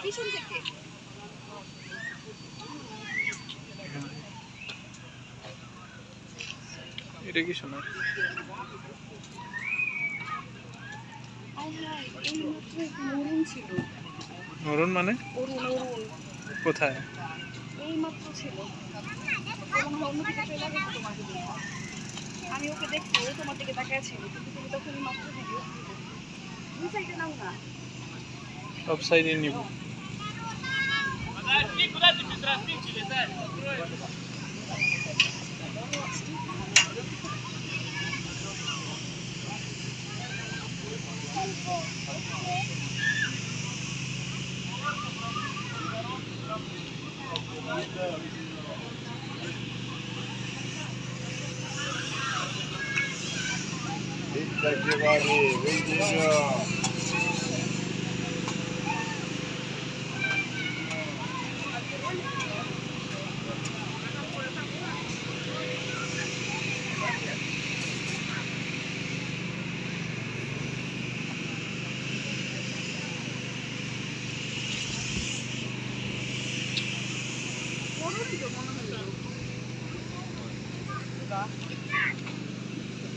পিছন থেকে এটা কি শোনা? এই মাত্র একটা মরুন ছিল। অরুণ মানে অরুণ অরুণ কোথায়? এই মাত্র ছিল। মনে হয় অন্যদিকে চলে গেছে তোমাকে দেখা। আমি ওকে দেখছি, ও তোমার দিকে তাকায় ছিল, কিন্তু তুমি তখনই মাত্র ভিডিও দিলে। দুই সাইডে নাও না। সব সাইডে নিব। অরুণই তো মনে হলো।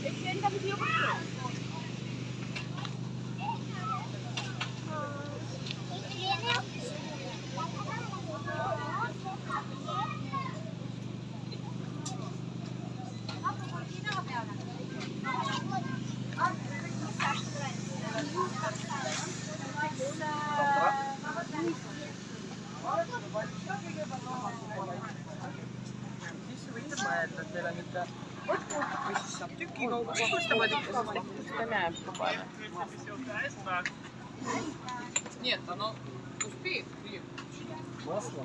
এই ট্রেনটা ভিডিও করছো? Нет, оно успеет приехать. Масло?